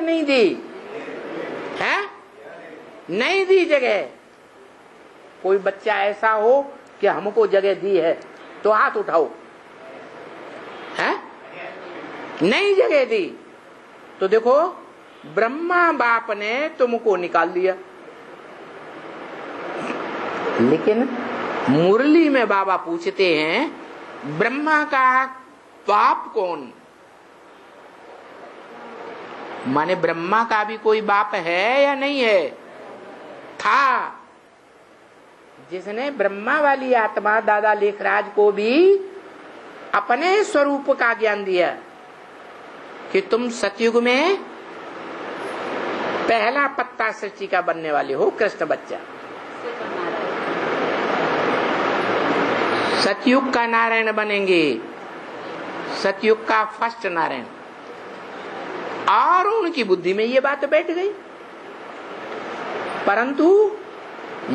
नहीं दी है? नहीं दी जगह। कोई बच्चा ऐसा हो कि हमको जगह दी है तो हाथ उठाओ, है? नहीं जगह दी। तो देखो ब्रह्मा बाप ने तुमको निकाल दिया। लेकिन मुरली में बाबा पूछते हैं ब्रह्मा का बाप कौन? माने ब्रह्मा का भी कोई बाप है या नहीं है? था, जिसने ब्रह्मा वाली आत्मा दादा लेखराज को भी अपने स्वरूप का ज्ञान दिया कि तुम सतयुग में पहला पत्ता सृष्टि का बनने वाले हो, कृष्ण बच्चा। सतयुग का नारायण बनेंगे, सतयुग का फर्स्ट नारायण। और उनकी बुद्धि में ये बात बैठ गई, परंतु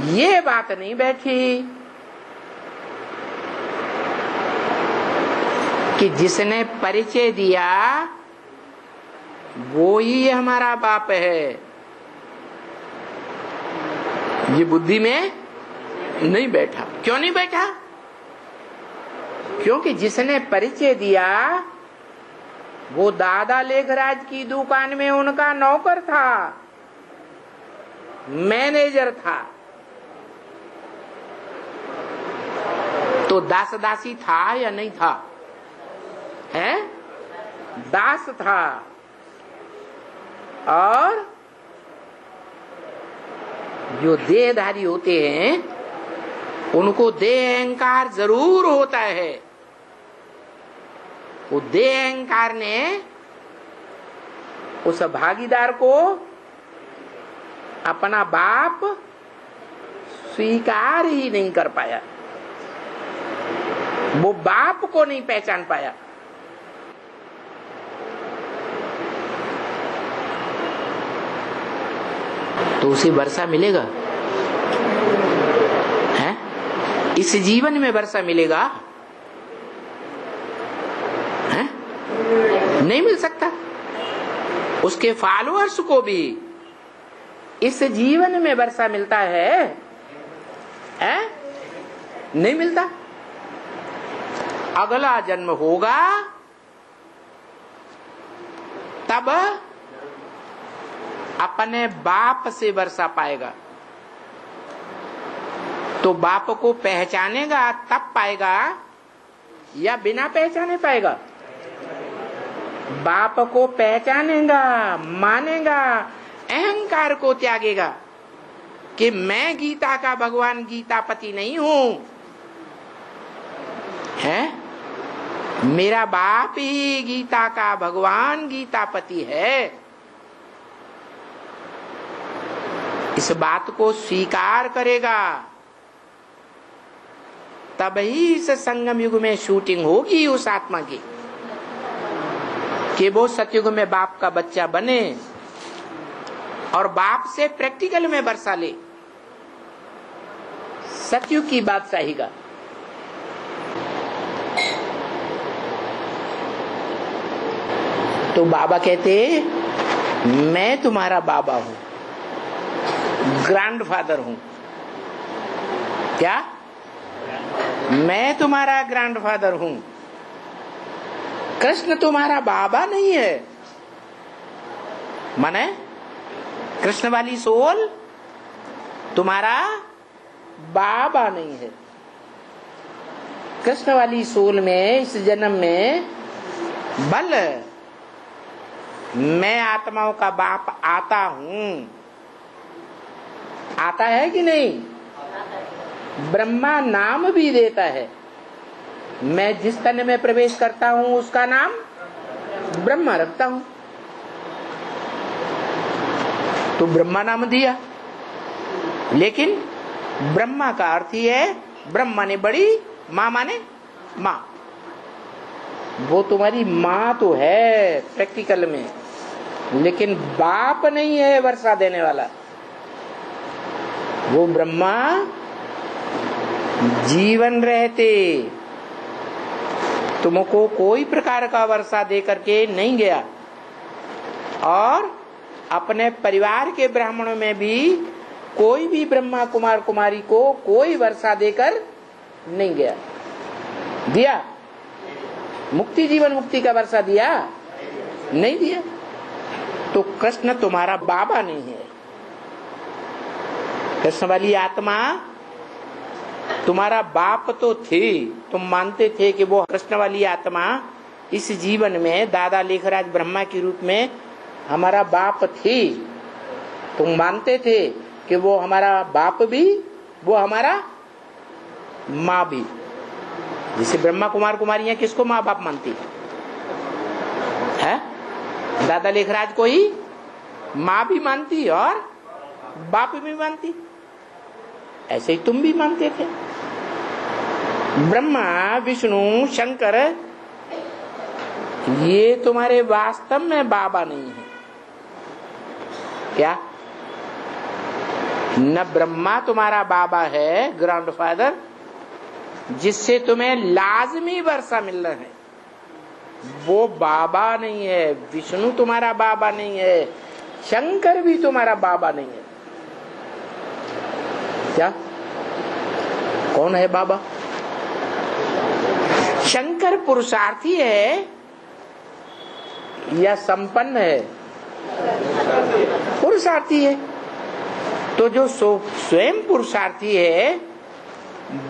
ये बात नहीं बैठी कि जिसने परिचय दिया वो ही हमारा बाप है। ये बुद्धि में नहीं बैठा। क्यों नहीं बैठा? क्योंकि जिसने परिचय दिया वो दादा लेखराज की दुकान में उनका नौकर था, मैनेजर था। तो दास दासी था या नहीं था? है? दास था। और जो देहधारी होते हैं उनको देह अहंकार जरूर होता है। वो देह अहंकार ने उस भागीदार को अपना बाप स्वीकार ही नहीं कर पाया, वो बाप को नहीं पहचान पाया। तो उसे वर्षा मिलेगा? है? इस जीवन में वर्षा मिलेगा? है? नहीं मिल सकता। उसके फॉलोअर्स को भी इस जीवन में वर्षा मिलता है? नहीं मिलता। अगला जन्म होगा तब अपने बाप से वर्षा पाएगा। तो बाप को पहचानेगा तब पाएगा या बिना पहचाने पाएगा? बाप को पहचानेगा, मानेगा, अहंकार को त्यागेगा कि मैं गीता का भगवान गीतापति नहीं हूं, है? मेरा बाप ही गीता का भगवान गीतापति है। इस बात को स्वीकार करेगा तब ही इस संगम युग में शूटिंग होगी उस आत्मा की कि वो सतयुग में बाप का बच्चा बने और बाप से प्रैक्टिकल में वर्षा ले, सतयुग की बादशाही का। तो बाबा कहते मैं तुम्हारा बाबा हूं, ग्रैंडफादर हूं। क्या? मैं तुम्हारा ग्रैंडफादर हूं। कृष्ण तुम्हारा बाबा नहीं है। माने कृष्ण वाली सोल तुम्हारा बाबा नहीं है। कृष्ण वाली सोल में इस जन्म में बल मैं आत्माओं का बाप आता हूं। आता है कि नहीं? ब्रह्मा नाम भी देता है। मैं जिस तन में प्रवेश करता हूं उसका नाम ब्रह्मा रखता हूं। तो ब्रह्मा नाम दिया, लेकिन ब्रह्मा का अर्थ ही है ब्रह्म माने बड़ी, माँ माने माँ। वो तुम्हारी माँ तो है प्रैक्टिकल में, लेकिन बाप नहीं है वर्षा देने वाला। वो ब्रह्मा जीवन रहते तुमको कोई प्रकार का वर्षा दे करके नहीं गया और अपने परिवार के ब्राह्मणों में भी कोई भी ब्रह्मा कुमार कुमारी को कोई वर्षा देकर नहीं गया। दिया? मुक्ति जीवन मुक्ति का वर्षा दिया? नहीं दिया। तो कृष्ण तुम्हारा बाबा नहीं है। कृष्ण वाली आत्मा तुम्हारा बाप तो थी, तुम मानते थे कि वो कृष्ण वाली आत्मा इस जीवन में दादा लेखराज ब्रह्मा के रूप में हमारा बाप थी। तुम मानते थे कि वो हमारा बाप भी, वो हमारा माँ भी। जिसे ब्रह्मा कुमार कुमारियां किसको माँ बाप मानती है? दादा लेखराज को ही माँ भी मानती और बाप भी मानती। ऐसे ही तुम भी मानते थे। ब्रह्मा विष्णु शंकर ये तुम्हारे वास्तव में बाबा नहीं है। क्या? न ब्रह्मा तुम्हारा बाबा है, ग्रैंडफादर, जिससे तुम्हें लाजमी वर्षा मिल रहा है, वो बाबा नहीं है। विष्णु तुम्हारा बाबा नहीं है, शंकर भी तुम्हारा बाबा नहीं है। क्या? कौन है बाबा? शंकर पुरुषार्थी है या संपन्न है? पुरुषार्थी है। तो जो स्वयं पुरुषार्थी है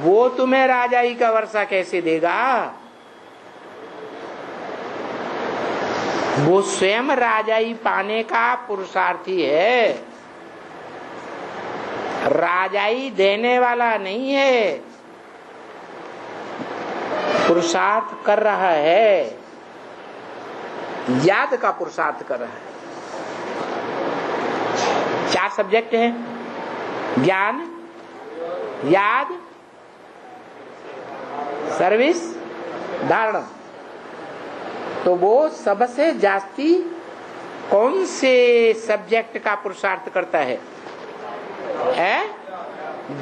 वो तुम्हें राजाई का वर्षा कैसे देगा? वो स्वयं राजाई पाने का पुरुषार्थी है, राजाई देने वाला नहीं है। पुरुषार्थ कर रहा है, याद का पुरुषार्थ कर रहा है। 4 सब्जेक्ट हैं: ज्ञान, याद, सर्विस, धारणा। तो वो सबसे जास्ती कौन से सब्जेक्ट का पुरुषार्थ करता है?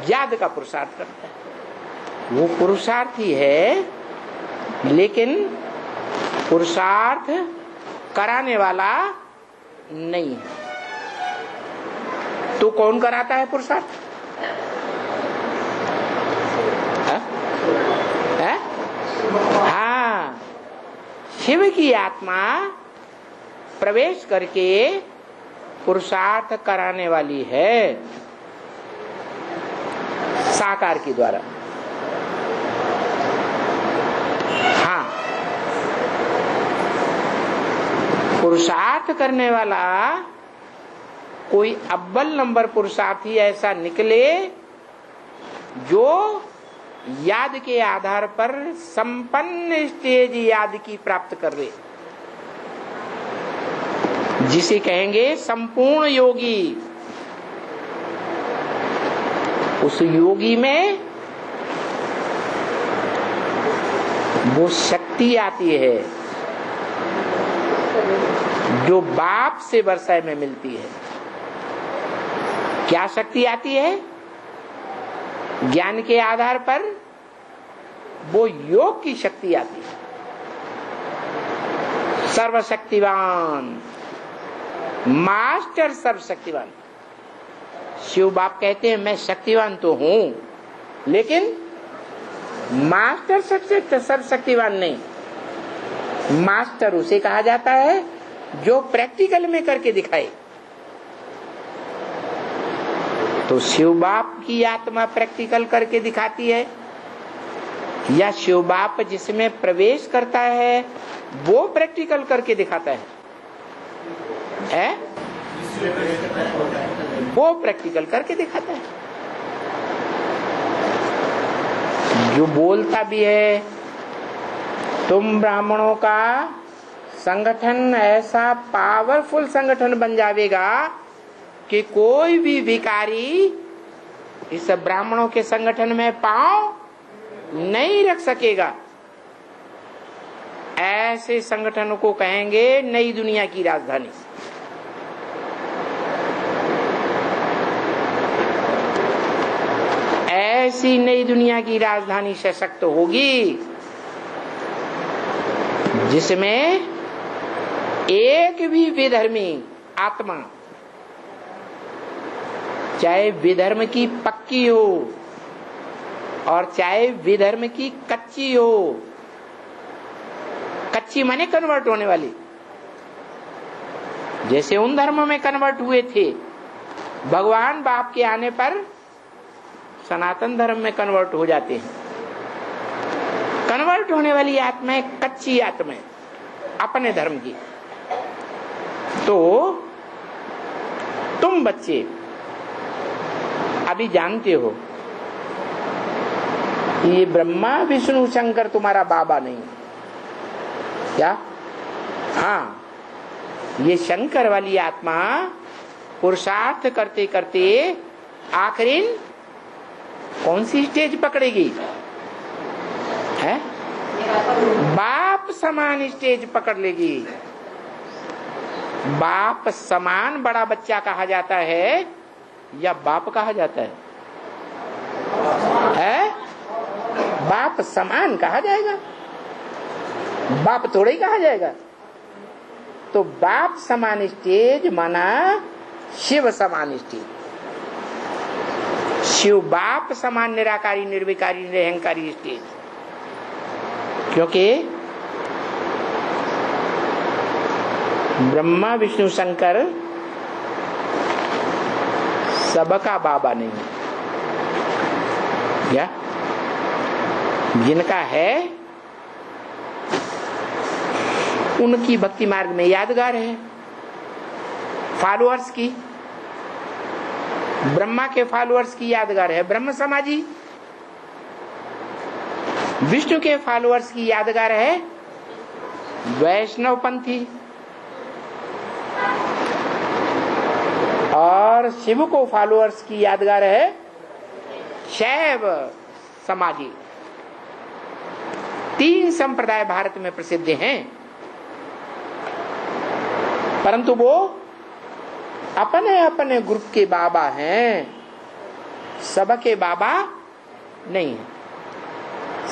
याद का पुरुषार्थ करता है। वो पुरुषार्थी है, लेकिन पुरुषार्थ कराने वाला नहीं है। तो कौन कराता है पुरुषार्थ? हाँ, शिव की आत्मा प्रवेश करके पुरुषार्थ कराने वाली है, साकार के द्वारा। हाँ, पुरुषार्थ करने वाला कोई अव्वल नंबर पुरुषार्थी ऐसा निकले जो याद के आधार पर संपन्न स्टेज याद की प्राप्त कर ले, जिसे कहेंगे संपूर्ण योगी। उस योगी में वो शक्ति आती है जो बाप से वर्षा में मिलती है। क्या शक्ति आती है? ज्ञान के आधार पर वो योग की शक्ति आती है। सर्वशक्तिवान, मास्टर सर्वशक्तिवान। शिव बाप कहते हैं मैं शक्तिवान तो हूं, लेकिन मास्टर सर्वशक्तिवान नहीं। मास्टर उसे कहा जाता है जो प्रैक्टिकल में करके दिखाए। तो शिव बाप की आत्मा प्रैक्टिकल करके दिखाती है, या शिव बाप जिसमें प्रवेश करता है वो प्रैक्टिकल करके दिखाता है? वो प्रैक्टिकल करके दिखाता है। जो बोलता भी है तुम ब्राह्मणों का संगठन ऐसा पावरफुल संगठन बन जाएगा कि कोई भी भिखारी इस ब्राह्मणों के संगठन में पांव नहीं रख सकेगा। ऐसे संगठनों को कहेंगे नई दुनिया की राजधानी। ऐसी नई दुनिया की राजधानी सशक्त होगी जिसमें एक भी विधर्मी आत्मा चाहे विधर्म की पक्की हो और चाहे विधर्म की कच्ची हो। कच्ची माने कन्वर्ट होने वाली, जैसे उन धर्मों में कन्वर्ट हुए थे, भगवान बाप के आने पर सनातन धर्म में कन्वर्ट हो जाते हैं। कन्वर्ट होने वाली आत्माएं कच्ची आत्माएं अपने धर्म की। तो तुम बच्चे अभी जानते हो ये ब्रह्मा विष्णु शंकर तुम्हारा बाबा नहीं, क्या? हाँ, ये शंकर वाली आत्मा पुरुषार्थ करते करते आखिरी कौन सी स्टेज पकड़ेगी? है बाप समान स्टेज पकड़ लेगी। बाप समान बड़ा बच्चा कहा जाता है या बाप कहा जाता है? बाप समान कहा जाएगा, बाप थोड़ा ही कहा जाएगा। तो बाप समान स्टेज माना शिव समान स्टेज। शिव बाप समान निराकारी निर्विकारी निरहंकारी स्टेज, क्योंकि ब्रह्मा विष्णु शंकर सबका बाबा नहीं है। क्या? जिनका है उनकी भक्ति मार्ग में यादगार है, फॉलोअर्स की, ब्रह्मा के फॉलोअर्स की यादगार है ब्रह्म समाजी, विष्णु के फॉलोअर्स की यादगार है वैष्णव पंथी, और शिव को फॉलोअर्स की यादगार है शैव समाजी। 3 संप्रदाय भारत में प्रसिद्ध हैं, परंतु वो अपने अपने ग्रुप के बाबा हैं, सबके बाबा नहीं है।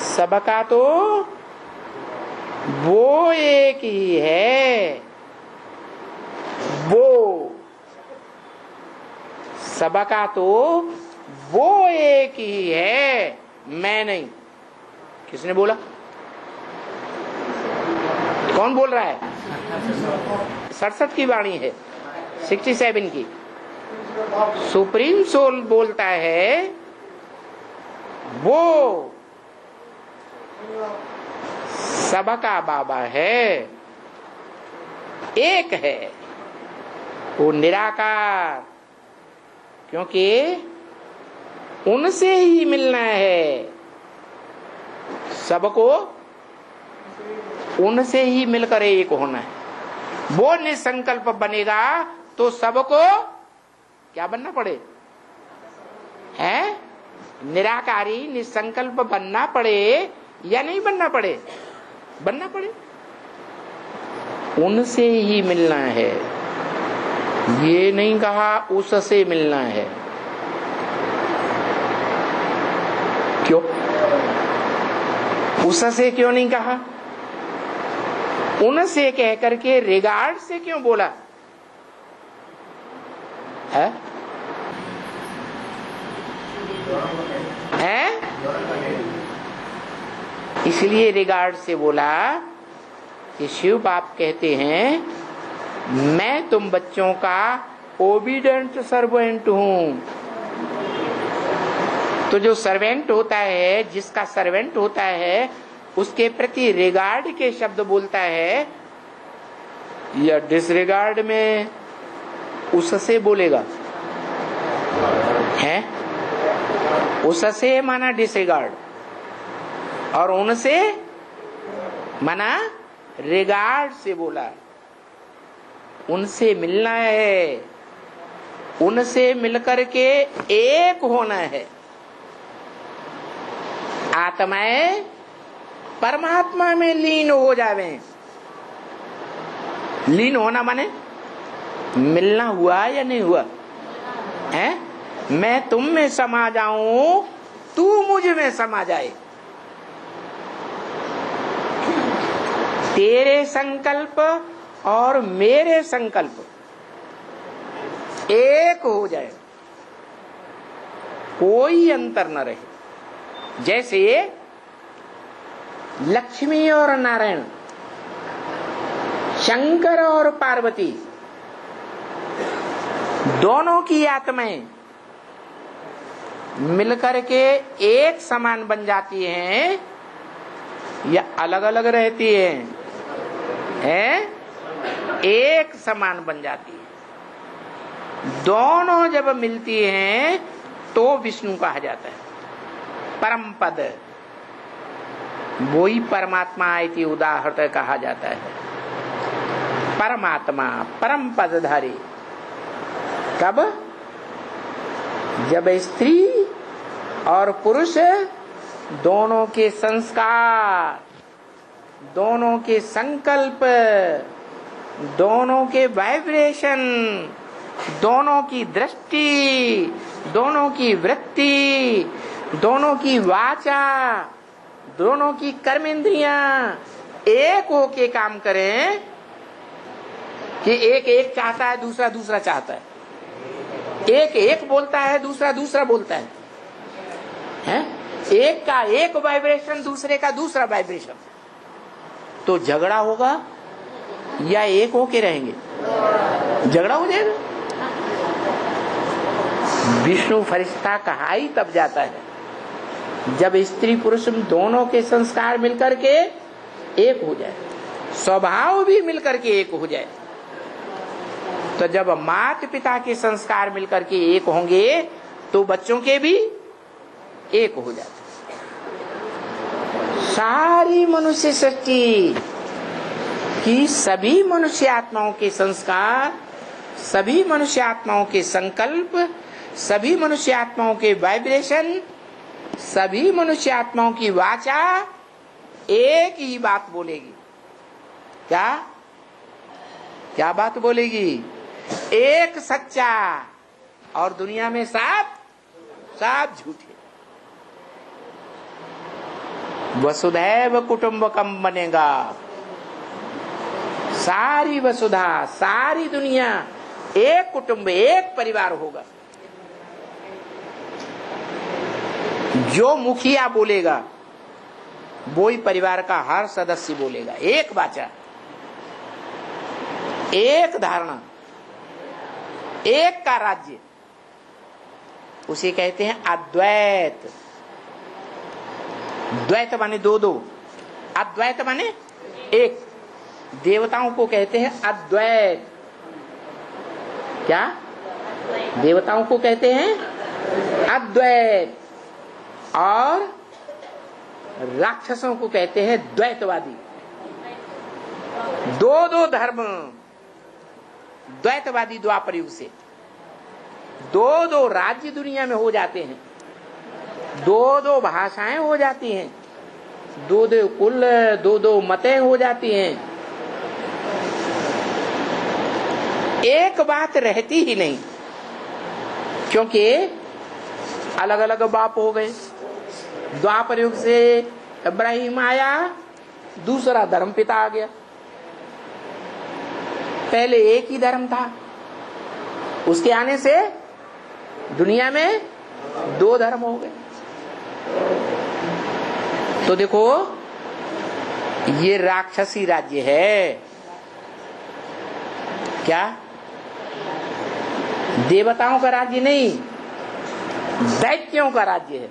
सबका तो वो एक ही है, वो सबका तो वो एक ही है, मैं नहीं। किसने बोला? कौन बोल रहा है? 67 की वाणी है, 67 की। सुप्रीम सोल बोलता है वो सबका बाबा है, एक है, वो निराकार, क्योंकि उनसे ही मिलना है सबको, उनसे ही मिलकर एक होना है। वो निसंकल्प बनेगा तो सबको क्या बनना पड़े? है निराकारी निसंकल्प बनना पड़े या नहीं बनना पड़े? बनना पड़े। उनसे ही मिलना है, ये नहीं कहा उससे मिलना है। क्यों? उससे क्यों नहीं कहा? उनसे कह करके रिगार्ड से क्यों बोला है? इसलिए रिगार्ड से बोला कि शिव बाप कहते हैं मैं तुम बच्चों का ओबीडेंट सर्वेंट हूं। तो जो सर्वेंट होता है, जिसका सर्वेंट होता है, उसके प्रति रिगार्ड के शब्द बोलता है या डिसरिगार्ड में उससे बोलेगा? है उससे माना डिसरिगार्ड और उनसे माना रिगार्ड से बोला। उनसे मिलना है, उनसे मिलकर के एक होना है। आत्माएं परमात्मा में लीन हो जावे। लीन होना माने मिलना हुआ या नहीं हुआ? है मैं तुम में समा जाऊं, तू मुझ में समा जाए। तेरे संकल्प और मेरे संकल्प एक हो जाए। कोई अंतर न रहे। जैसे लक्ष्मी और नारायण, शंकर और पार्वती, दोनों की आत्माएं मिलकर के एक समान बन जाती हैं या अलग अलग रहती हैं? एक समान बन जाती है। दोनों जब मिलती हैं तो विष्णु कहा जाता है, परम पद। वही परमात्मा इति उदाहरण कहा जाता है। परमात्मा परम पदधारी कब? जब स्त्री और पुरुष दोनों के संस्कार, दोनों के संकल्प, दोनों के वाइब्रेशन, दोनों की दृष्टि, दोनों की वृत्ति, दोनों की वाचा, दोनों की कर्मेंद्रियां एक होके काम करें कि एक एक चाहता है, दूसरा दूसरा चाहता है, एक एक बोलता है, दूसरा दूसरा बोलता है, एक का एक वाइब्रेशन, दूसरे का दूसरा वाइब्रेशन, तो झगड़ा होगा या एक होके रहेंगे? झगड़ा हो जाएगा। विष्णु फरिश्ता कहा ही तब जाता है जब स्त्री पुरुष दोनों के संस्कार मिलकर के एक हो जाए, स्वभाव भी मिलकर के एक हो जाए। तो जब माता पिता के संस्कार मिलकर के एक होंगे तो बच्चों के भी एक हो जाते। सारी मनुष्य सृष्टि की सभी मनुष्य आत्माओं के संस्कार, सभी मनुष्य आत्माओं के संकल्प, सभी मनुष्य आत्माओं के वाइब्रेशन, सभी मनुष्य आत्माओं की वाचा एक ही बात बोलेगी। क्या क्या बात बोलेगी? एक सच्चा और दुनिया में सब झूठे। वसुधैव कुटुंबकम बनेगा। सारी वसुधा, सारी दुनिया एक कुटुंब, एक परिवार होगा। जो मुखिया बोलेगा वो ही परिवार का हर सदस्य बोलेगा। एक वाचा, एक धारणा, एक का राज्य, उसे कहते हैं अद्वैत। द्वैत माने दो दो, अद्वैत माने एक। देवताओं को कहते हैं अद्वैत। क्या? देवताओं को कहते हैं अद्वैत, और राक्षसों को कहते हैं द्वैतवादी। दो दो धर्म, द्वैतवादी द्वापर युग से। दो दो राज्य दुनिया में हो जाते हैं, दो दो भाषाएं हो जाती हैं, दो दो कुल, दो दो मतें हो जाती हैं। एक बात रहती ही नहीं, क्योंकि अलग अलग बाप हो गए। द्वापर युग से इब्राहिम आया, दूसरा धर्म पिता आ गया। पहले एक ही धर्म था, उसके आने से दुनिया में दो धर्म हो गए। तो देखो, ये राक्षसी राज्य है। क्या? देवताओं का राज्य नहीं, दैत्यों का राज्य है।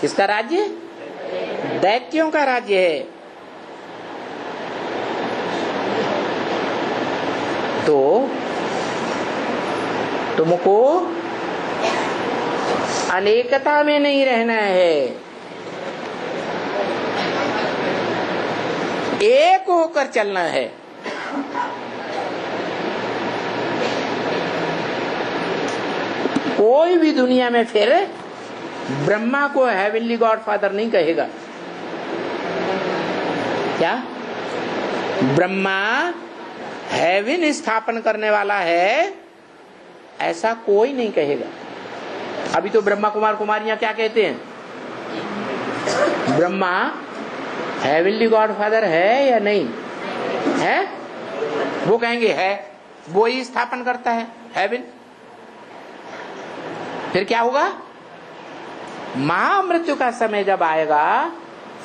किसका राज्य? दैत्यों का राज्य है। तो तुमको अनेकता में नहीं रहना है, एक होकर चलना है। कोई भी दुनिया में फिर ब्रह्मा को हेवनली गॉड फादर नहीं कहेगा। क्या? ब्रह्मा हेवन स्थापन करने वाला है, ऐसा कोई नहीं कहेगा। अभी तो ब्रह्मा कुमार कुमारियां क्या कहते हैं? ब्रह्मा हेवनली गॉड फादर है या नहीं है? वो कहेंगे है, वो ही स्थापन करता है हेवन। फिर क्या होगा? महामृत्यु का समय जब आएगा,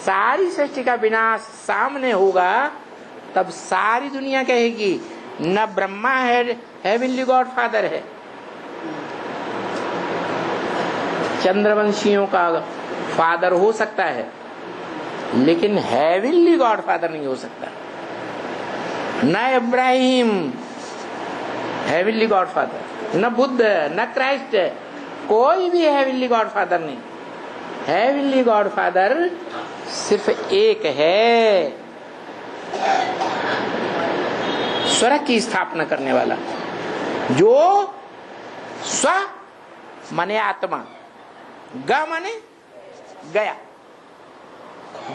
सारी सृष्टि का विनाश सामने होगा, तब सारी दुनिया कहेगी न ब्रह्मा है हेवनली गॉड फादर है, चंद्रवंशियों का फादर हो सकता है, लेकिन हेवनली गॉड फादर नहीं हो सकता। न इब्राहिम हेवनली गॉड फादर, न बुद्ध, न क्राइस्ट, कोई भी हेवनली गॉड फादर नहीं। हेवनली गॉड फादर सिर्फ एक है, स्वर्ग की स्थापना करने वाला, जो स्व माने आत्मा, ग माने गया,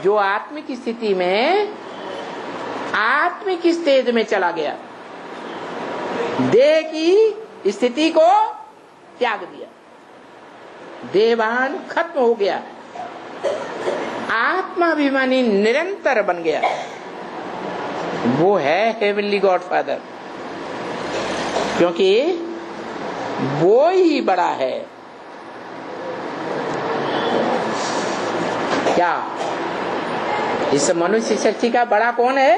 जो आत्मिक स्थिति में आत्मिक स्टेज में चला गया, देह की स्थिति को त्याग दिया, देहभान खत्म हो गया, आत्माभिमानी निरंतर बन गया, वो है हेवनली गॉड फादर, क्योंकि वो ही बड़ा है। क्या इस मनुष्य सृष्टि का बड़ा कौन है?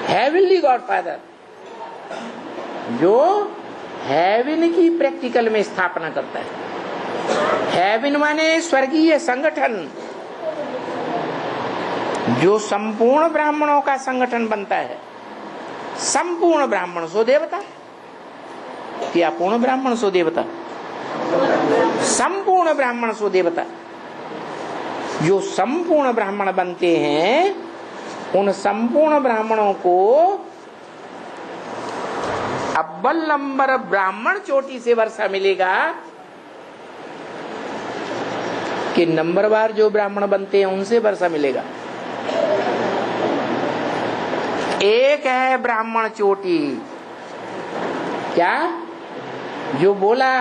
हेवनली गॉड फादर, जो हेवन की प्रैक्टिकल में स्थापना करता है। हेवन माने स्वर्गीय संगठन, जो संपूर्ण ब्राह्मणों का संगठन बनता है। संपूर्ण ब्राह्मण सो देवता, क्या पूर्ण ब्राह्मण सो देवता? संपूर्ण ब्राह्मण सो देवता। जो संपूर्ण ब्राह्मण बनते हैं, उन संपूर्ण ब्राह्मणों को अव्वल नंबर ब्राह्मण चोटी से वर्षा मिलेगा कि नंबरवार जो ब्राह्मण बनते हैं उनसे वर्षा मिलेगा। एक है ब्राह्मण चोटी, क्या जो बोला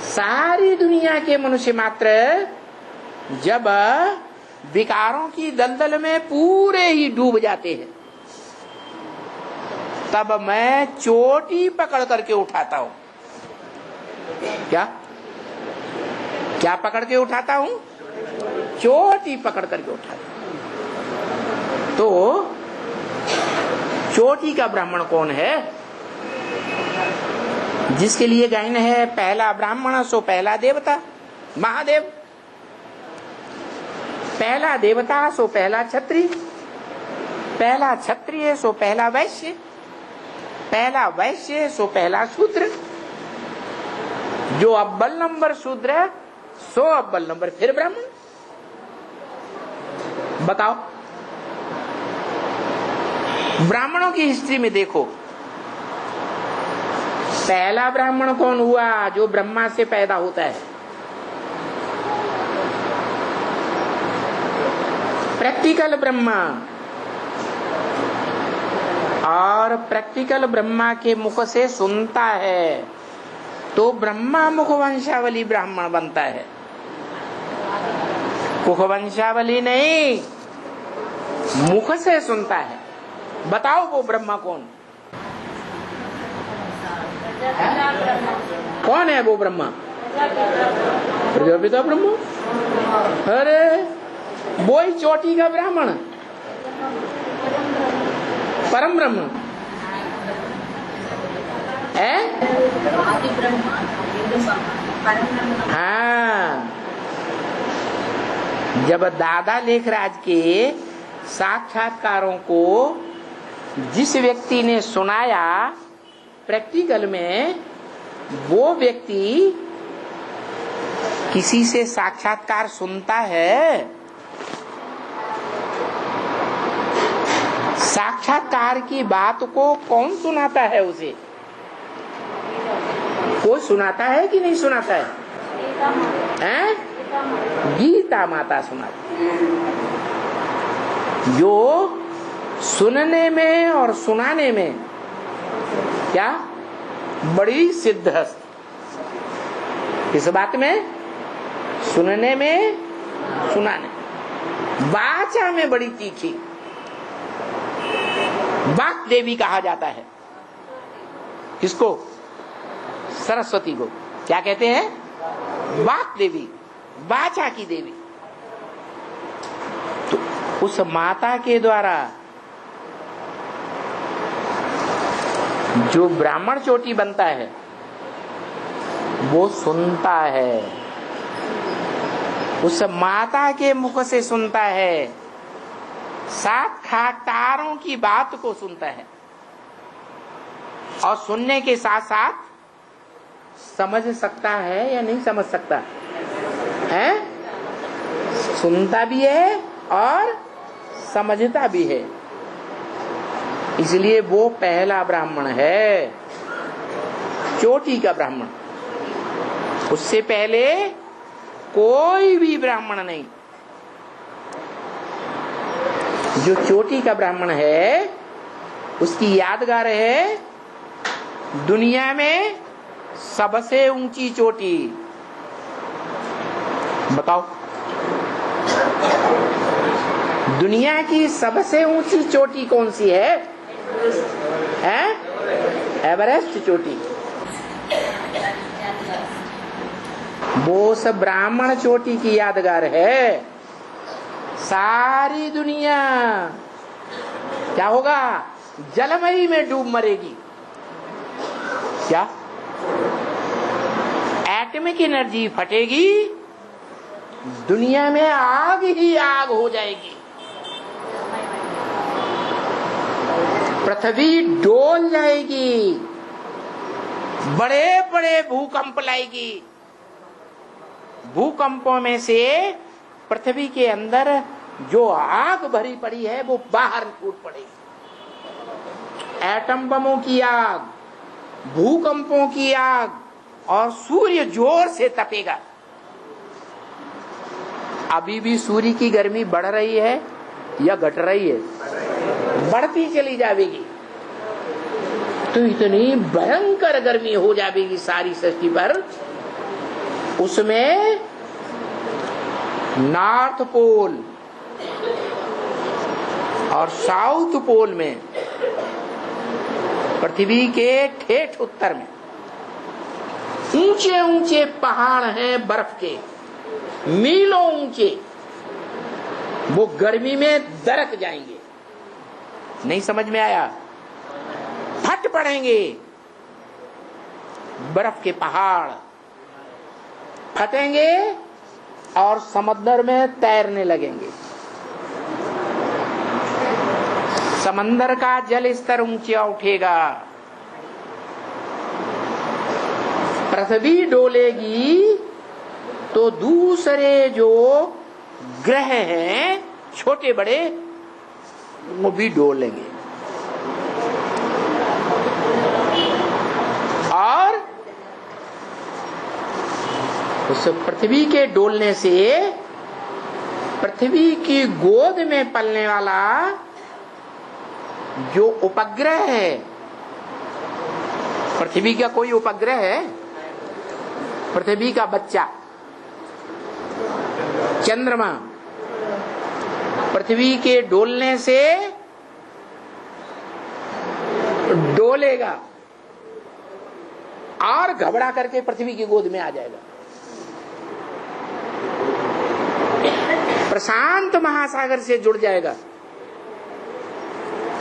सारी दुनिया के मनुष्य मात्र जब विकारों की दलदल में पूरे ही डूब जाते हैं, तब मैं चोटी पकड़ करके उठाता हूं। क्या क्या पकड़ के उठाता हूं? चोटी पकड़ करके उठाता हूं। तो चोटी का ब्राह्मण कौन है? जिसके लिए गायन है, पहला ब्राह्मण सो पहला देवता, महादेव। पहला देवता सो पहला क्षत्रिय, पहला क्षत्रिय सो पहला वैश्य, पहला वैश्य सो पहला शूद्र। जो अव्वल नंबर शूद्र सो अव्वल नंबर फिर ब्राह्मण। बताओ, ब्राह्मणों की हिस्ट्री में देखो, पहला ब्राह्मण कौन हुआ? जो ब्रह्मा से पैदा होता है। प्रैक्टिकल ब्रह्मा, और प्रैक्टिकल ब्रह्मा के मुख से सुनता है तो ब्रह्मा मुखवंशावली ब्राह्मण बनता है। मुखवंशावली नहीं, मुख से सुनता है। बताओ वो ब्रह्मा कौन? कौन है वो ब्रह्मा? प्रजापिता ब्रह्मा। अरे वो ही चोटी का ब्राह्मण, परम ब्रह्म है। हाँ, जब दादा लेखराज के साक्षात्कारों को जिस व्यक्ति ने सुनाया प्रैक्टिकल में, वो व्यक्ति किसी से साक्षात्कार सुनता है, साक्षात्कार की बात को कौन सुनाता है उसे? कोई सुनाता है कि नहीं सुनाता है? हैं? गीता माता सुनाती। जो सुनने में और सुनाने में क्या बड़ी सिद्धहस्त। किस बात में? सुनने में, सुनाने। वाचा में बड़ी तीखी, वाक देवी कहा जाता है। किसको? सरस्वती को क्या कहते हैं? वाक देवी, वाचा की देवी। तो उस माता के द्वारा जो ब्राह्मण चोटी बनता है वो सुनता है, उस माता के मुख से सुनता है, सात खाकटारों की बात को सुनता है और सुनने के साथ साथ समझ सकता है या नहीं समझ सकता है? सुनता भी है और समझता भी है। इसलिए वो पहला ब्राह्मण है, चोटी का ब्राह्मण। उससे पहले कोई भी ब्राह्मण नहीं। जो चोटी का ब्राह्मण है उसकी यादगार है दुनिया में सबसे ऊंची चोटी। बताओ, दुनिया की सबसे ऊंची चोटी कौन सी है? एवरेस्ट चोटी। वो सब ब्राह्मण चोटी की यादगार है। सारी दुनिया क्या होगा? जलमयी में डूब मरेगी। क्या? एटॉमिक एनर्जी फटेगी, दुनिया में आग ही आग हो जाएगी, पृथ्वी डोल जाएगी, बड़े बड़े भूकंप लाएगी। भूकंपों में से पृथ्वी के अंदर जो आग भरी पड़ी है वो बाहर फूट पड़ेगी। एटम बमों की आग, भूकंपों की आग और सूर्य जोर से तपेगा। अभी भी सूर्य की गर्मी बढ़ रही है या घट रही है? बढ़ती चली जाएगी। तो इतनी भयंकर गर्मी हो जाएगी सारी सृष्टि पर। उसमें नॉर्थ पोल और साउथ पोल में, पृथ्वी के ठेठ उत्तर में ऊंचे ऊंचे पहाड़ हैं बर्फ के, मीलों ऊंचे। वो गर्मी में दरक जाएंगे। नहीं समझ में आया? फट पड़ेंगे। बर्फ के पहाड़ फटेंगे और समंदर में तैरने लगेंगे। समंदर का जल स्तर ऊंचा उठेगा, पृथ्वी डोलेगी तो दूसरे जो ग्रह हैं छोटे बड़े वो भी डोलेंगे। और उस पृथ्वी के डोलने से पृथ्वी की गोद में पलने वाला जो उपग्रह है, पृथ्वी का कोई उपग्रह है? पृथ्वी का बच्चा चंद्रमा पृथ्वी के डोलने से डोलेगा और घबरा करके पृथ्वी की गोद में आ जाएगा। प्रशांत महासागर से जुड़ जाएगा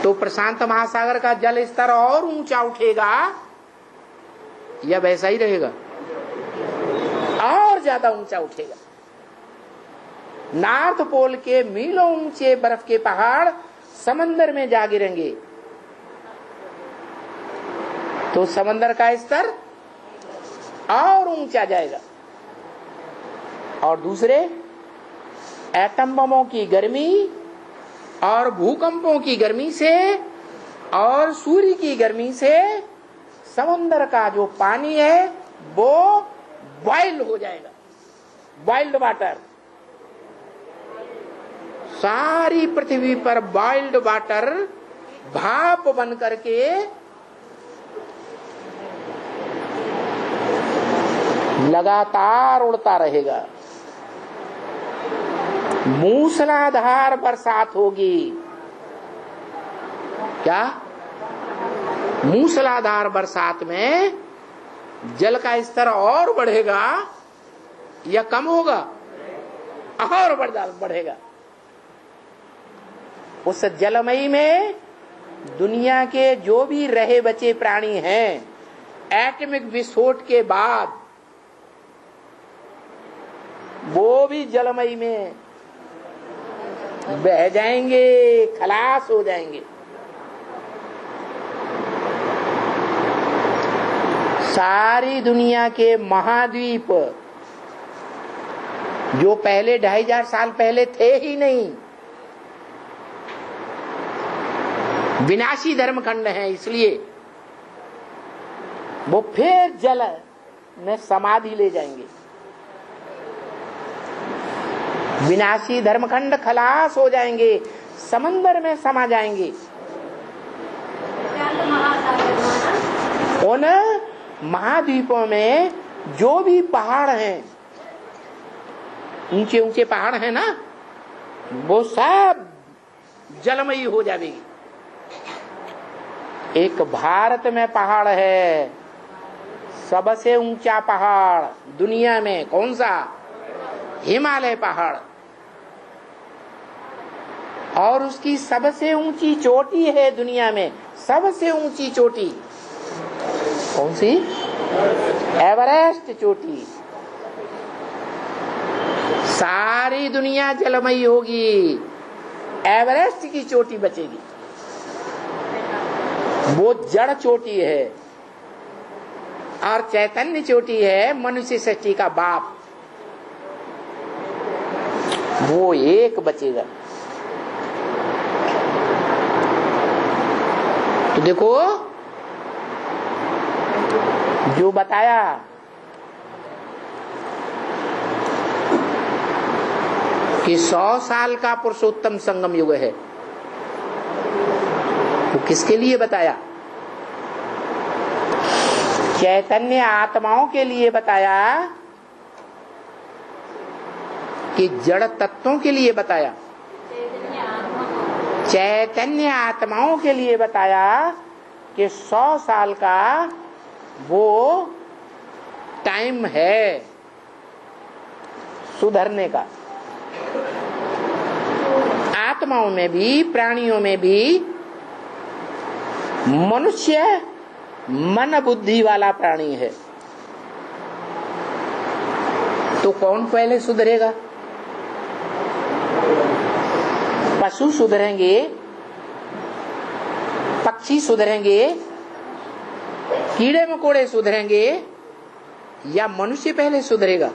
तो प्रशांत महासागर का जल स्तर और ऊंचा उठेगा या वैसा ही रहेगा? और ज्यादा ऊंचा उठेगा। नॉर्थ पोल के मीलों ऊंचे बर्फ के पहाड़ समंदर में जा गिरेंगे तो समंदर का स्तर और ऊंचा जाएगा। और दूसरे एटम बमों की गर्मी और भूकंपों की गर्मी से और सूर्य की गर्मी से समंदर का जो पानी है वो बॉइल्ड हो जाएगा, बॉइल्ड वाटर। सारी पृथ्वी पर बॉइल्ड वाटर भाप बन करके लगातार उड़ता रहेगा। मूसलाधार बरसात होगी। क्या? मूसलाधार बरसात में जल का स्तर और बढ़ेगा या कम होगा? और बढ़ेगा। उस जलमयी में दुनिया के जो भी रहे बचे प्राणी हैं, एटॉमिक विस्फोट के बाद वो भी जलमयी में बह जाएंगे, खलास हो जाएंगे। सारी दुनिया के महाद्वीप जो पहले 2500 साल पहले थे ही नहीं, विनाशी धर्मखंड है, इसलिए वो फिर जल में समाधि ले जाएंगे। विनाशी धर्मखंड खलास हो जाएंगे, समंदर में समा जाएंगे। उन महाद्वीपों में जो भी पहाड़ हैं, ऊंचे ऊंचे पहाड़ हैं ना, वो सब जलमयी हो जाएगी। एक भारत में पहाड़ है, सबसे ऊंचा पहाड़ दुनिया में, कौन सा? हिमालय पहाड़। और उसकी सबसे ऊंची चोटी है दुनिया में, सबसे ऊंची चोटी कौन सी? एवरेस्ट चोटी। सारी दुनिया जलमयी होगी, एवरेस्ट की चोटी बचेगी। वो जड़ चोटी है और चैतन्य चोटी है, मनुष्य सृष्टि का बाप, वो एक बचेगा। तो देखो जो बताया कि 100 साल का पुरुषोत्तम संगम युग है, वो किसके लिए बताया? चैतन्य आत्माओं के लिए बताया कि जड़ तत्वों के लिए बताया? चैतन्य आत्माओं के लिए बताया कि 100 साल का वो टाइम है सुधरने का। आत्माओं में भी, प्राणियों में भी, मनुष्य मन बुद्धि वाला प्राणी है। तो कौन पहले सुधरेगा? पशु सुधरेंगे, पक्षी सुधरेंगे, कीड़े मकोड़े सुधरेंगे, या मनुष्य पहले सुधरेगा?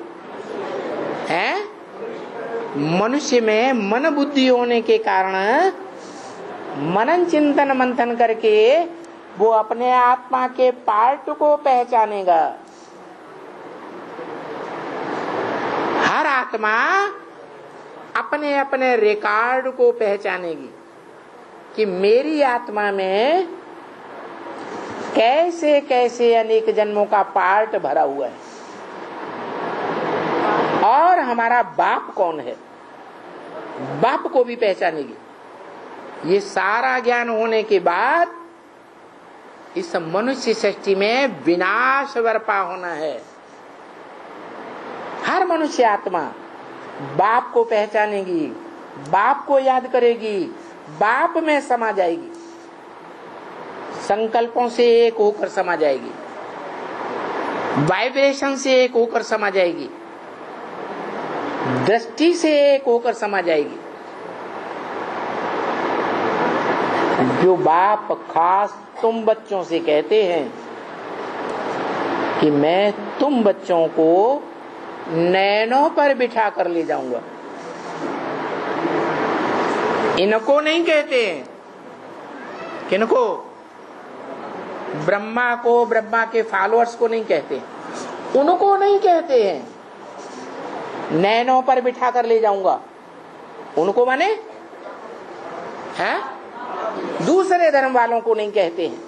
है? मनुष्य में मन बुद्धि होने के कारण मनन चिंतन मंथन करके वो अपने आत्मा के पार्ट को पहचानेगा। हर आत्मा अपने अपने रिकॉर्ड को पहचानेगी कि मेरी आत्मा में कैसे कैसे अनेक जन्मों का पार्ट भरा हुआ है और हमारा बाप कौन है, बाप को भी पहचानेगी। ये सारा ज्ञान होने के बाद इस मनुष्य सृष्टि में विनाश बर्पा होना है। हर मनुष्य आत्मा बाप को पहचानेगी, बाप को याद करेगी, बाप में समा जाएगी, संकल्पों से एक होकर समा जाएगी, वाइब्रेशन से एक होकर समा जाएगी, दृष्टि से एक होकर समा जाएगी। जो बाप खास तुम बच्चों से कहते हैं कि मैं तुम बच्चों को नैनों पर बिठा कर ले जाऊंगा, इनको नहीं कहते हैं। किनको? ब्रह्मा को, ब्रह्मा के फॉलोअर्स को नहीं कहते, उनको नहीं कहते हैं नैनों पर बिठा कर ले जाऊंगा। उनको माने है दूसरे धर्म वालों को नहीं कहते हैं,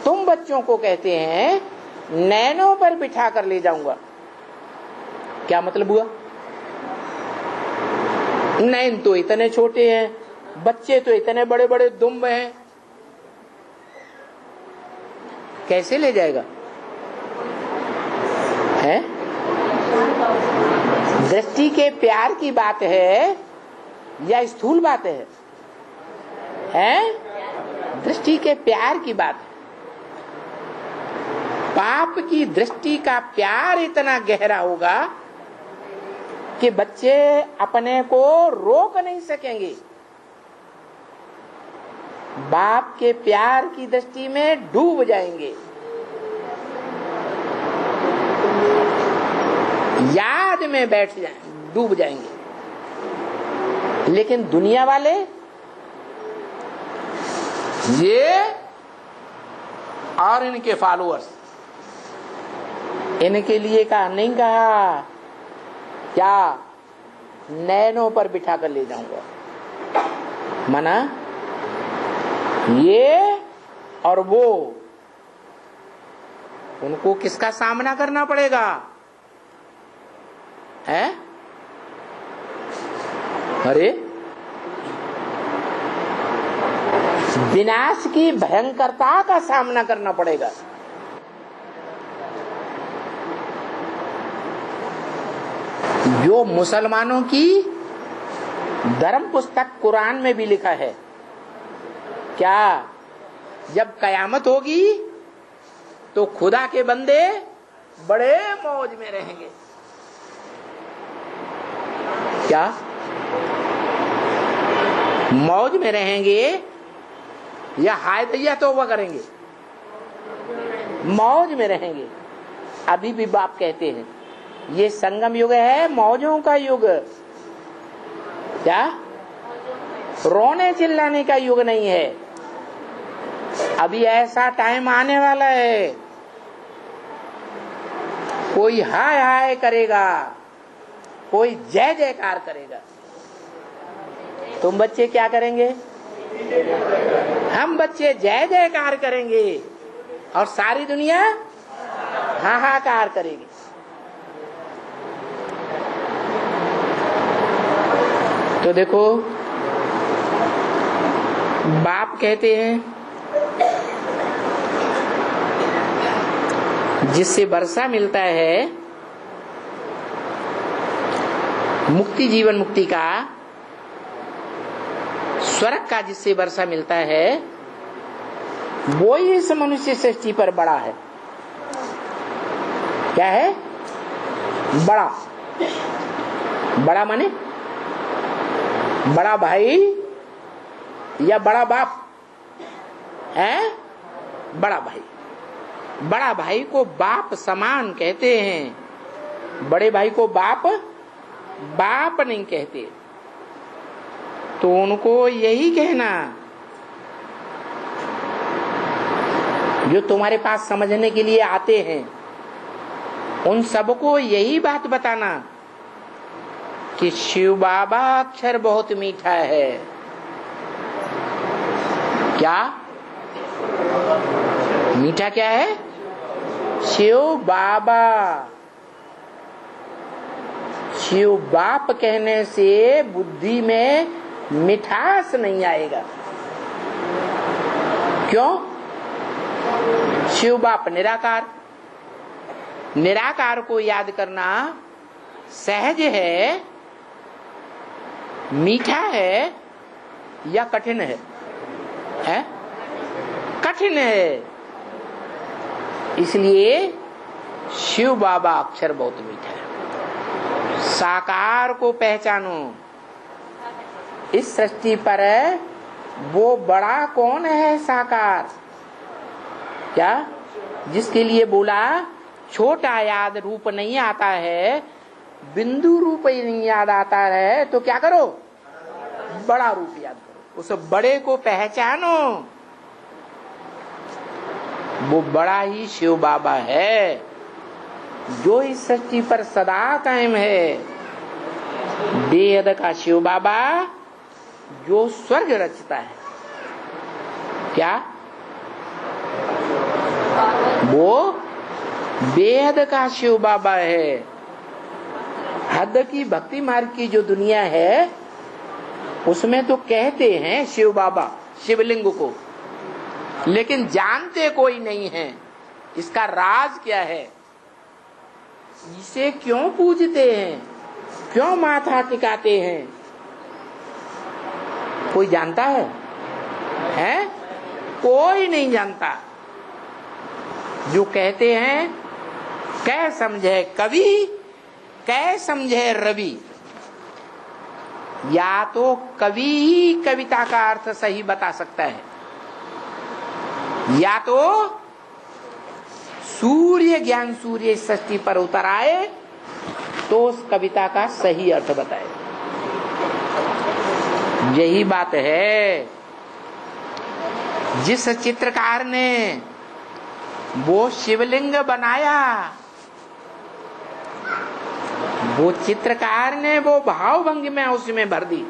तुम बच्चों को कहते हैं नैनों पर बिठा कर ले जाऊंगा। क्या मतलब हुआ? नैन तो इतने छोटे हैं, बच्चे तो इतने बड़े बड़े दुम्ब हैं, कैसे ले जाएगा? है? दृष्टि के प्यार की बात है या स्थूल बात है? दृष्टि के प्यार की बात है। बाप की दृष्टि का प्यार इतना गहरा होगा कि बच्चे अपने को रोक नहीं सकेंगे। बाप के प्यार की दृष्टि में डूब जाएंगे, याद में बैठ जाएंगे, डूब जाएंगे। लेकिन दुनिया वाले ये और इनके फॉलोअर्स, इनके लिए कहा नहीं कहा क्या नैनों पर बिठा कर ले जाऊंगा, मना ये और वो, उनको किसका सामना करना पड़ेगा? है? अरे विनाश की भयंकरता का सामना करना पड़ेगा। जो मुसलमानों की धर्म पुस्तक कुरान में भी लिखा है, क्या जब कयामत होगी तो खुदा के बंदे बड़े मौज में रहेंगे। क्या मौज में रहेंगे या हाय दैया तौबा करेंगे? मौज में रहेंगे। अभी भी बाप कहते हैं ये संगम युग है, मौजों का युग। क्या रोने चिल्लाने का युग नहीं है। अभी ऐसा टाइम आने वाला है, कोई हाय हाय करेगा, कोई जय जयकार करेगा। तुम बच्चे क्या करेंगे? हम बच्चे जय जयकार करेंगे और सारी दुनिया हाहाकार करेगी। तो देखो बाप कहते हैं जिससे वर्षा मिलता है, मुक्ति जीवन मुक्ति का, स्वर्ग का जिससे वर्षा मिलता है, वो ही इस मनुष्य सृष्टि पर बड़ा है। क्या है? बड़ा। बड़ा माने बड़ा भाई या बड़ा बाप है? बड़ा भाई। बड़ा भाई को बाप समान कहते हैं, बड़े भाई को बाप बाप नहीं कहते। तो उनको यही कहना, जो तुम्हारे पास समझने के लिए आते हैं, उन सबको यही बात बताना कि शिव बाबा अक्षर बहुत मीठा है। क्या मीठा? क्या है? शिव बाबा। शिव बाप कहने से बुद्धि में मिठास नहीं आएगा। क्यों? शिव बाप निराकार। निराकार को याद करना सहज है, मीठा है या कठिन है? है? कठिन है। इसलिए शिव बाबा अक्षर बहुत मीठा है। साकार को पहचानो। इस सृष्टि पर वो बड़ा कौन है? साकार। क्या? जिसके लिए बोला छोटा याद रूप नहीं आता है, बिंदु रूप ही नहीं याद आता है, तो क्या करो? बड़ा रूप याद करो। उस बड़े को पहचानो। वो बड़ा ही शिव बाबा है, जो इस सृष्टि पर सदा कायम है। बेहद का शिव बाबा जो स्वर्ग रचता है। क्या? वो बेहद का शिव बाबा है। हद की भक्ति मार्ग की जो दुनिया है, उसमें तो कहते हैं शिव बाबा शिवलिंग को, लेकिन जानते कोई नहीं है इसका राज क्या है। इसे क्यों पूजते हैं, क्यों माथा टिकाते हैं? कोई जानता है? हैं? कोई नहीं जानता। जो कहते हैं कै समझे कवि, कै समझे रवि। या तो कवि ही कविता का अर्थ सही बता सकता है, या तो सूर्य ज्ञान सूर्य सृष्टि पर उतर आए तो उस कविता का सही अर्थ बताए। यही बात है। जिस चित्रकार ने वो शिवलिंग बनाया, वो चित्रकार ने वो भावभंगी में उसमें भर दी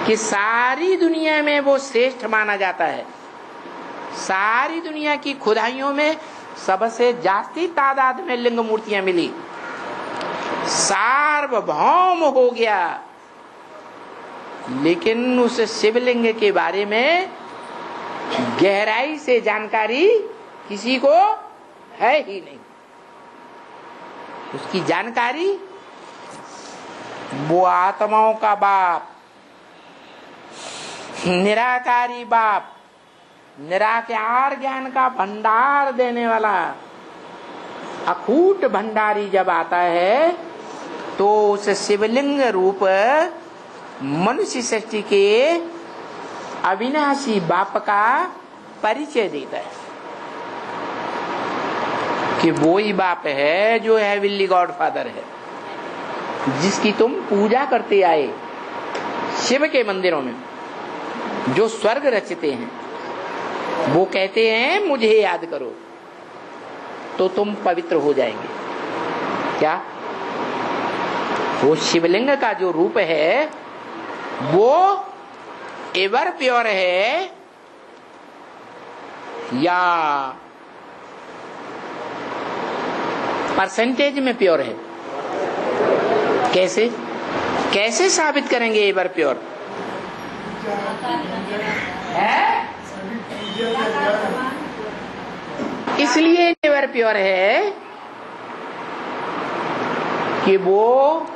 कि सारी दुनिया में वो श्रेष्ठ माना जाता है। सारी दुनिया की खुदाइयों में सबसे जास्ती तादाद में लिंग मूर्तियां मिली, सार्वभौम हो गया। लेकिन उस शिवलिंग के बारे में गहराई से जानकारी किसी को है ही नहीं। उसकी जानकारी वो आत्माओं का बाप, निराकारी बाप, निराकार ज्ञान का भंडार देने वाला अकूट भंडारी जब आता है तो उस शिवलिंग रूप मनुष्य सृष्टि के अविनाशी बाप का परिचय देता है कि वो ही बाप है जो हेवनली गॉड फादर है, जिसकी तुम पूजा करते आए शिव के मंदिरों में, जो स्वर्ग रचते हैं। वो कहते हैं मुझे याद करो तो तुम पवित्र हो जाएंगे। क्या वो शिवलिंग का जो रूप है वो एवर प्योर है या परसेंटेज में प्योर है? कैसे कैसे साबित करेंगे एवर प्योर है? इसलिए एवर प्योर है कि वो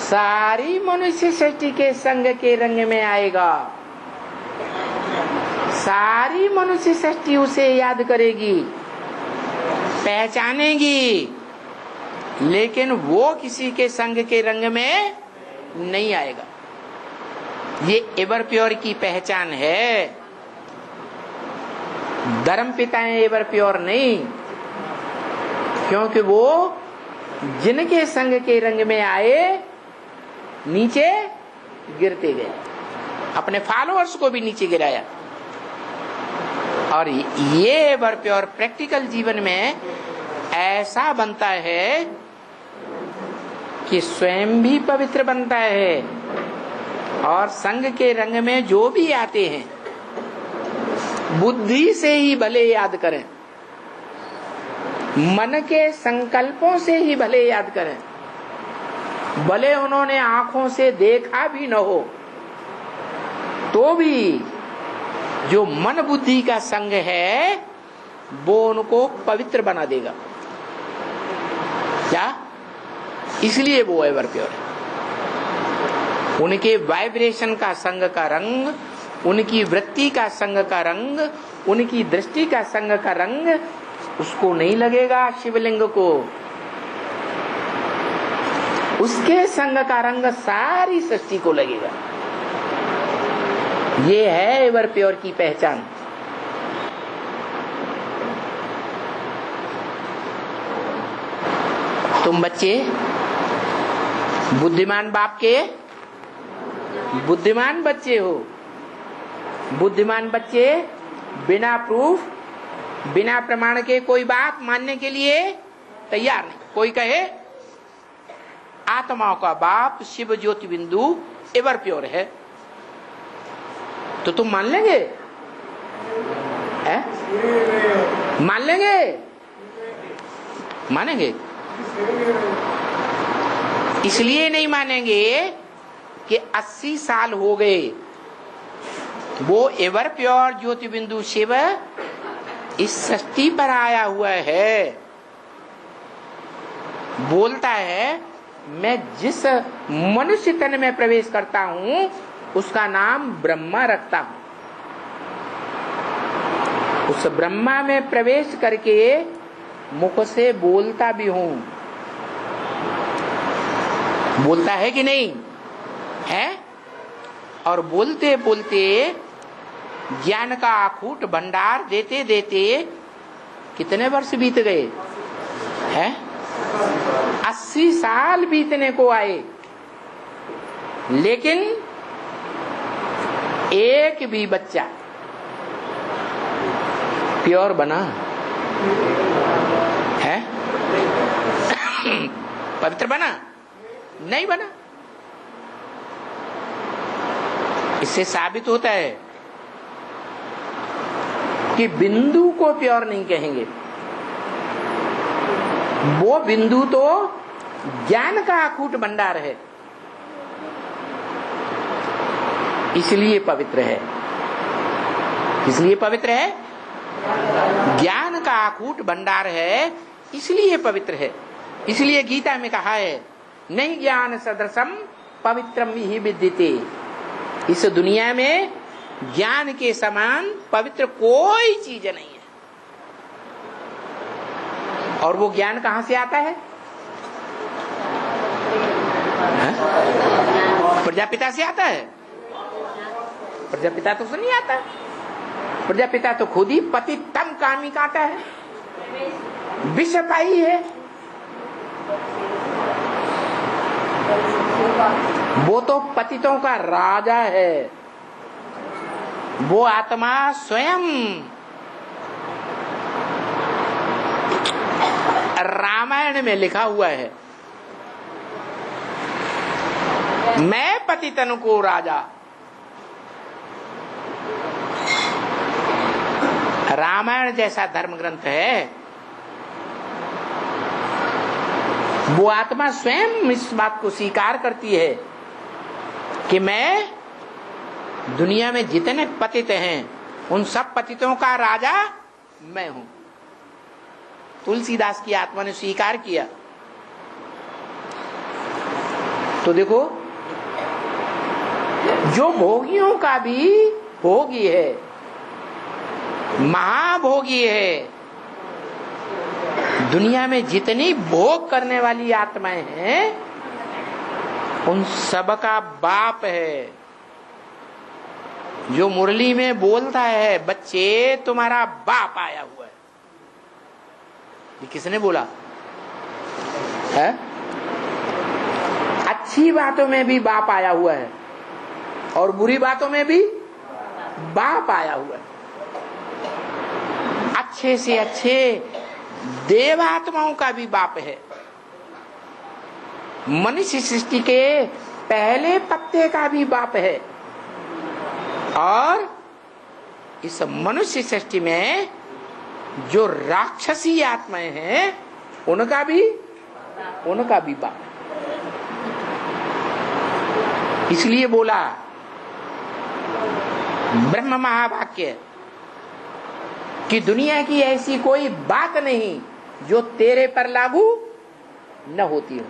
सारी मनुष्य सृष्टि के संग के रंग में आएगा। सारी मनुष्य सृष्टि उसे याद करेगी, पहचानेगी, लेकिन वो किसी के संग के रंग में नहीं आएगा। ये एवर प्योर की पहचान है। धर्म पिताएं एवर प्योर नहीं, क्योंकि वो जिनके संग के रंग में आए नीचे गिरते गए, अपने फॉलोअर्स को भी नीचे गिराया। और ये एवर प्योर प्रैक्टिकल जीवन में ऐसा बनता है कि स्वयं भी पवित्र बनता है और संग के रंग में जो भी आते हैं बुद्धि से ही भले याद करें, मन के संकल्पों से ही भले याद करें, भले उन्होंने आंखों से देखा भी न हो, तो भी जो मन बुद्धि का संग है वो उनको पवित्र बना देगा। क्या? इसलिए वो एवर प्योर है। उनके वाइब्रेशन का संग का रंग, उनकी वृत्ति का संग का रंग, उनकी दृष्टि का संग का रंग उसको नहीं लगेगा। शिवलिंग को उसके संग का रंग सारी सृष्टि को लगेगा। ये है एवर प्योर की पहचान। तुम बच्चे बुद्धिमान बाप के बुद्धिमान बच्चे हो। बुद्धिमान बच्चे बिना प्रूफ, बिना प्रमाण के कोई बात मानने के लिए तैयार नहीं। कोई कहे आत्माओं का बाप शिव ज्योति बिंदु एवर प्योर है, तो तुम मान लेंगे? मान लेंगे? मानेंगे? इसलिए नहीं मानेंगे कि 80 साल हो गए वो एवर प्योर ज्योति बिंदु शिव इस सृष्टि पर आया हुआ है। बोलता है मैं जिस मनुष्य तन में प्रवेश करता हूं उसका नाम ब्रह्मा रखता हूं। उस ब्रह्मा में प्रवेश करके मुख से बोलता भी हूं। बोलता है कि नहीं है? और बोलते बोलते ज्ञान का अखूट भंडार देते देते कितने वर्ष बीत गए हैं? 80 साल बीतने को आए, लेकिन एक भी बच्चा प्योर बना है? पवित्र बना? नहीं बना। इससे साबित होता है कि बिंदु को प्योर नहीं कहेंगे। वो बिंदु तो ज्ञान का अखूट भंडार है, इसलिए पवित्र है। इसलिए पवित्र है, ज्ञान का अखूट भंडार है, इसलिए पवित्र है। इसलिए गीता में कहा है नहीं ज्ञान सदृशम पवित्रम ही विद्यते। इस दुनिया में ज्ञान के समान पवित्र कोई चीज नहीं है। और वो ज्ञान कहां से आता है? प्रजापिता से आता है। प्रजापिता तो से नहीं आता। प्रजापिता तो खुद ही पति तम कामी काटा है, विषपाई है। वो तो पतितों का राजा है। वो आत्मा स्वयं रामायण में लिखा हुआ है, मैं पतितन को राजा। रामायण जैसा धर्म ग्रंथ है, वो आत्मा स्वयं इस बात को स्वीकार करती है कि मैं दुनिया में जितने पतित हैं उन सब पतितों का राजा मैं हूं। तुलसीदास की आत्मा ने स्वीकार किया। तो देखो, जो भोगियों का भी भोगी है, महाभोगी है, दुनिया में जितनी भोग करने वाली आत्माएं हैं उन सबका बाप है। जो मुरली में बोलता है बच्चे तुम्हारा बाप आया हुआ है, ये किसने बोला है? अच्छी बातों में भी बाप आया हुआ है और बुरी बातों में भी बाप आया हुआ है। अच्छे से अच्छे देवात्माओं का भी बाप है। मनुष्य सृष्टि के पहले पत्ते का भी बाप है। और इस मनुष्य सृष्टि में जो राक्षसी आत्माएं हैं उनका भी बाप है। इसलिए बोला ब्रह्म महावाक्य कि दुनिया की ऐसी कोई बात नहीं जो तेरे पर लागू न होती हो।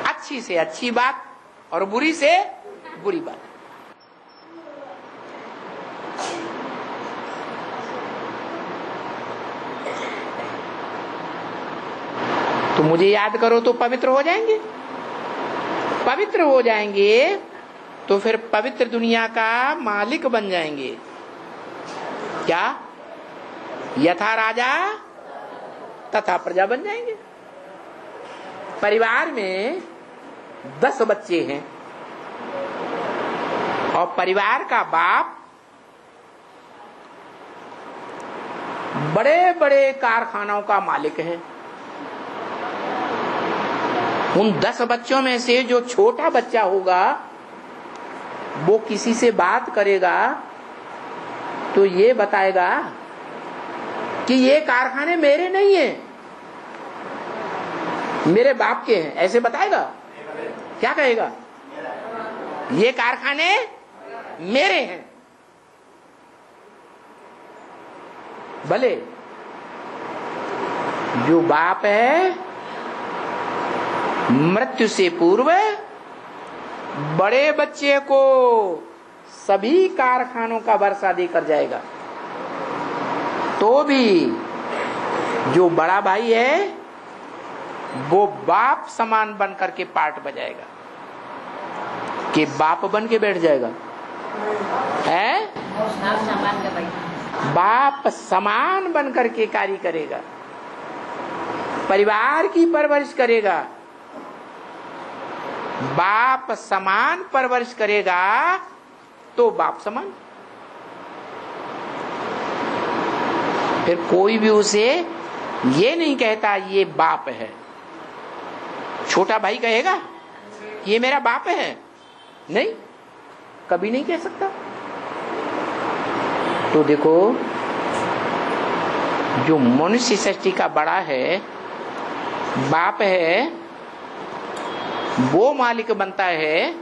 अच्छी से अच्छी बात और बुरी से बुरी बात। तो मुझे याद करो तो पवित्र हो जाएंगे। पवित्र हो जाएंगे तो फिर पवित्र दुनिया का मालिक बन जाएंगे। क्या? यथा राजा तथा प्रजा बन जाएंगे। परिवार में 10 बच्चे हैं और परिवार का बाप बड़े बड़े कारखानों का मालिक है। उन 10 बच्चों में से जो छोटा बच्चा होगा वो किसी से बात करेगा तो ये बताएगा कि ये कारखाने मेरे नहीं हैं, मेरे बाप के हैं। ऐसे बताएगा? क्या कहेगा? ये कारखाने मेरे हैं। भले जो बाप है मृत्यु से पूर्व बड़े बच्चे को सभी कारखानों का वर्षा देकर जाएगा, तो भी जो बड़ा भाई है वो बाप समान बन करके पार्ट बजाएगा। कि बाप बन के बैठ जाएगा है, बाप समान बन करके कार्य करेगा, परिवार की परवरिश करेगा। बाप समान परवरिश करेगा तो बाप समान। फिर कोई भी उसे ये नहीं कहता ये बाप है। छोटा भाई कहेगा ये मेरा बाप है? नहीं, कभी नहीं कह सकता। तो देखो, जो मनुष्य सृष्टि का बड़ा है, बाप है, वो मालिक बनता है,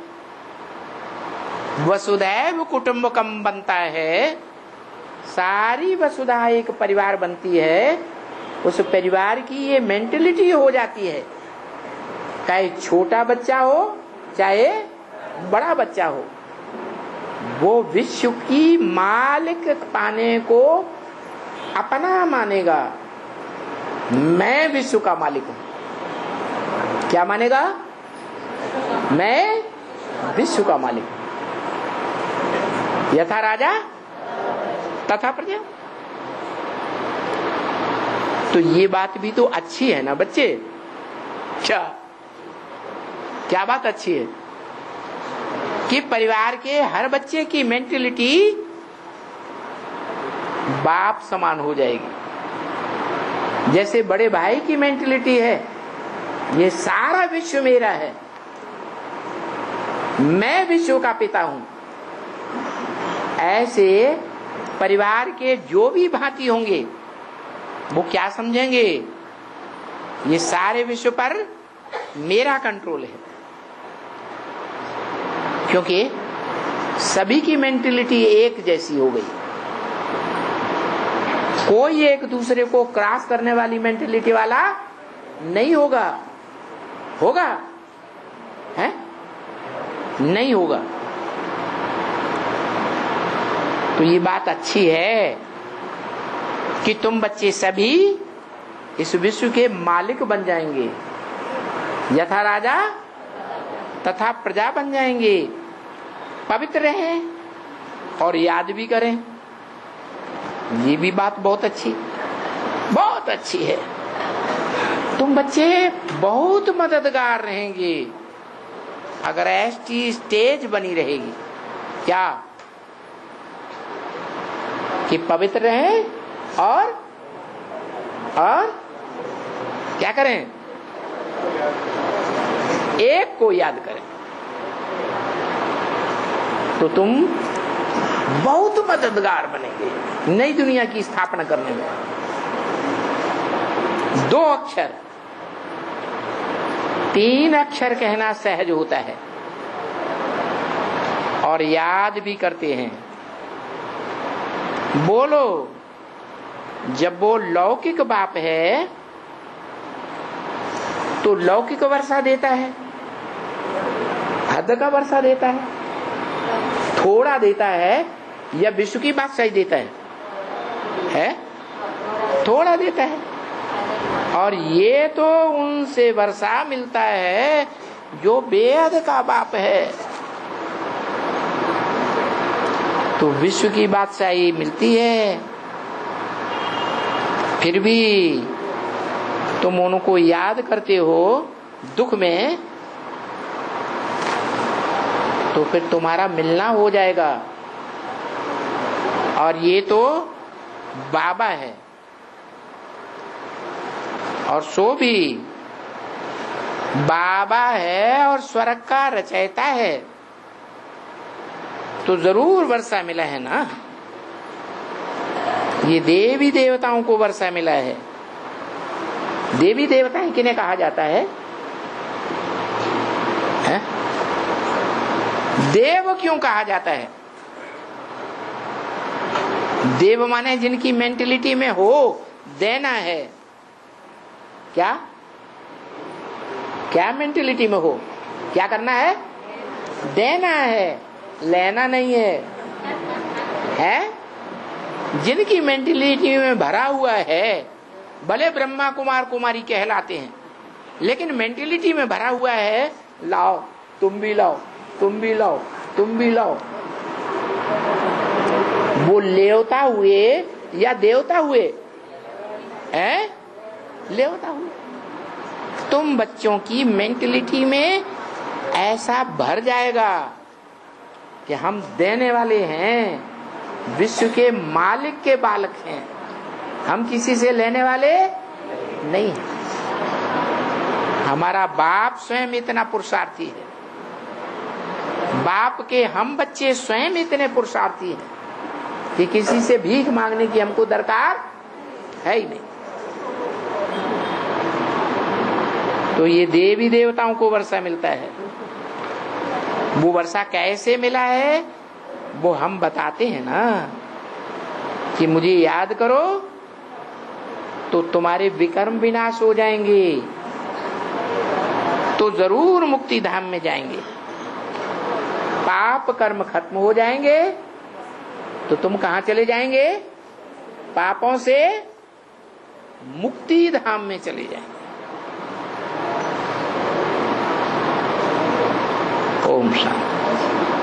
वसुधैव कुटुंबकम बनता है, सारी वसुधा एक परिवार बनती है। उस परिवार की ये मेंटेलिटी हो जाती है, चाहे छोटा बच्चा हो चाहे बड़ा बच्चा हो, वो विश्व की मालिक पाने को अपना मानेगा। मैं विश्व का मालिक हूं। क्या मानेगा? मैं विश्व का मालिक हूं। यथा राजा तथा प्रजा। तो ये बात भी तो अच्छी है ना बच्चे? क्या बात अच्छी है कि परिवार के हर बच्चे की मेंटेलिटी बाप समान हो जाएगी। जैसे बड़े भाई की मेंटेलिटी है, ये सारा विश्व मेरा है, मैं विश्व का पिता हूं। ऐसे परिवार के जो भी भांति होंगे वो क्या समझेंगे? ये सारे विश्व पर मेरा कंट्रोल है। क्योंकि सभी की मेंटेलिटी एक जैसी हो गई। कोई एक दूसरे को क्रॉस करने वाली मेंटेलिटी वाला नहीं होगा। होगा? है? नहीं होगा। तो ये बात अच्छी है कि तुम बच्चे सभी इस विश्व के मालिक बन जाएंगे, यथा राजा तथा प्रजा बन जाएंगे। पवित्र रहें और याद भी करें। ये भी बात बहुत अच्छी है। तुम बच्चे बहुत मददगार रहेंगे अगर ऐसी स्टेज बनी रहेगी। क्या? कि पवित्र रहें और क्या करें? एक को याद करें। तो तुम बहुत मददगार बनेंगे नई दुनिया की स्थापना करने में। 2 अक्षर 3 अक्षर कहना सहज होता है और याद भी करते हैं। बोलो, जब वो लौकिक बाप है तो लौकिक वर्षा देता है, हद का वर्षा देता है, थोड़ा देता है, या विश्व की बात सही देता है? थोड़ा देता है। और ये तो उनसे वर्षा मिलता है जो बेहद का बाप है। तो विश्व की बादशाही मिलती है, फिर भी तुम उनको याद करते हो दुख में, तो फिर तुम्हारा मिलना हो जाएगा। और ये तो बाबा है, और सो भी बाबा है और स्वर्ग का रचयिता है, तो जरूर वर्षा मिला है ना। ये देवी देवताओं को वर्षा मिला है। देवी देवताएं किन्हें कहा जाता है? देव क्यों कहा जाता है? देव माने जिनकी मेंटेलिटी में हो देना है। क्या क्या मेंटेलिटी में हो? क्या करना है? देना है, लेना नहीं है। जिनकी मेंटेलिटी में भरा हुआ है, भले ब्रह्मा कुमार कुमारी कहलाते हैं, लेकिन मेंटेलिटी में भरा हुआ है, लाओ तुम भी लाओ, तुम भी लाओ, तुम भी लाओ। वो लेवता हुए या देवता हुए? लेवता हुए। तुम बच्चों की मेंटेलिटी में ऐसा भर जाएगा कि हम देने वाले हैं, विश्व के मालिक के बालक हैं, हम किसी से लेने वाले नहीं हैं। हमारा बाप स्वयं इतना पुरुषार्थी है, बाप के हम बच्चे स्वयं इतने पुरुषार्थी हैं कि किसी से भीख मांगने की हमको दरकार है ही नहीं। तो ये देवी देवताओं को वर्षा मिलता है। वो वर्षा कैसे मिला है वो हम बताते हैं ना, कि मुझे याद करो तो तुम्हारे विकर्म विनाश हो जाएंगे, तो जरूर मुक्ति धाम में जाएंगे। पाप कर्म खत्म हो जाएंगे तो तुम कहां चले जाएंगे? पापों से मुक्ति धाम में चले जाएंगे। ओम शांति।